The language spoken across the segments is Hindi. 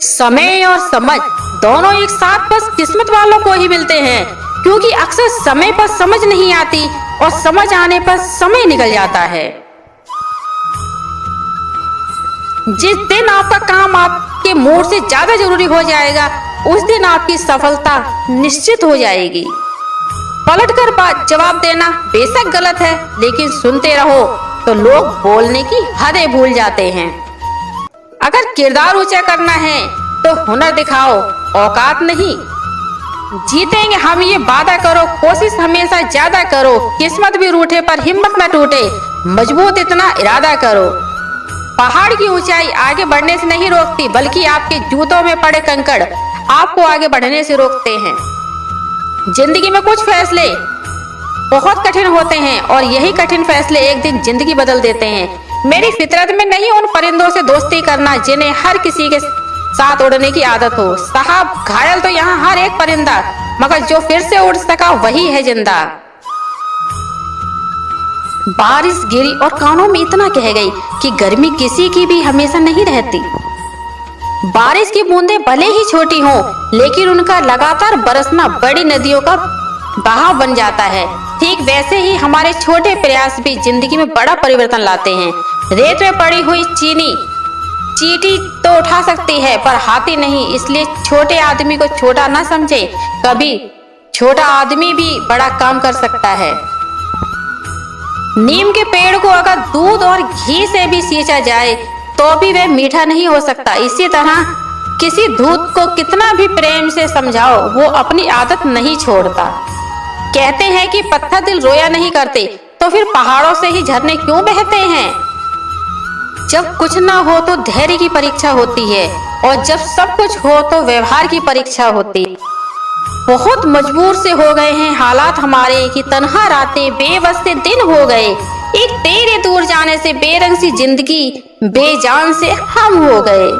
समय और समझ दोनों एक साथ बस किस्मत वालों को ही मिलते हैं, क्योंकि अक्सर समय पर समझ नहीं आती और समझ आने पर समय निकल जाता है। जिस दिन आपका काम आपके मूड से ज्यादा जरूरी हो जाएगा, उस दिन आपकी सफलता निश्चित हो जाएगी। पलटकर जवाब देना बेशक गलत है, लेकिन सुनते रहो तो लोग बोलने की हदें भूल जाते हैं। अगर किरदार ऊंचा करना है तो हुनर दिखाओ, औकात नहीं। जीतेंगे हम, ये वादा करो, कोशिश हमेशा ज्यादा करो। किस्मत भी रूठे पर हिम्मत न टूटे, मजबूत इतना इरादा करो। पहाड़ की ऊंचाई आगे बढ़ने से नहीं रोकती, बल्कि आपके जूतों में पड़े कंकड़ आपको आगे बढ़ने से रोकते हैं। जिंदगी में कुछ फैसले बहुत कठिन होते हैं और यही कठिन फैसले एक दिन जिंदगी बदल देते हैं। मेरी फितरत में नहीं उन परिंदों से दोस्ती करना जिन्हें हर किसी के साथ उड़ने की आदत हो। साहब, घायल तो यहाँ हर एक परिंदा, मगर जो फिर से उड़ सका वही है जिंदा। बारिश गिरी और कानों में इतना कह गई कि गर्मी किसी की भी हमेशा नहीं रहती। बारिश की बूंदें भले ही छोटी हों, लेकिन उनका लगातार बरसना बड़ी नदियों का बहाव बन जाता है। ठीक वैसे ही हमारे छोटे प्रयास भी जिंदगी में बड़ा परिवर्तन लाते हैं। रेत में पड़ी हुई चींटी तो उठा सकती है, पर हाथी नहीं। इसलिए छोटे आदमी को छोटा ना समझे, कभी छोटा आदमी भी बड़ा काम कर सकता है। नीम के पेड़ को अगर दूध और घी से भी सींचा जाए तो भी वह मीठा नहीं हो सकता। इसी तरह किसी दूत को कितना भी प्रेम से समझाओ, वो अपनी आदत नहीं छोड़ता। कहते हैं कि पत्थर दिल रोया नहीं करते, तो फिर पहाड़ों से ही झरने क्यों बहते हैं? जब कुछ ना हो तो धैर्य की परीक्षा होती है, और जब सब कुछ हो तो व्यवहार की परीक्षा होती है। बहुत मजबूर से हो गए हैं हालात हमारे कि तन्हा रातें बेबस से दिन हो गए। एक तेरे दूर जाने से बेरंग सी जिंदगी बेजान से हम हो गए।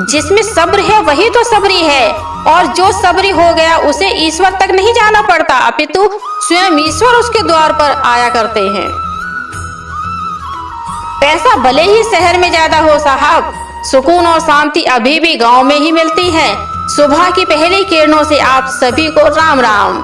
जिसमें सब्र है वही तो सबरी है, और जो सबरी हो गया उसे ईश्वर तक नहीं जाना पड़ता, अपितु स्वयं ईश्वर उसके द्वार पर आया करते हैं। पैसा भले ही शहर में ज्यादा हो साहब, सुकून और शांति अभी भी गांव में ही मिलती है। सुबह की पहली किरणों से आप सभी को राम राम।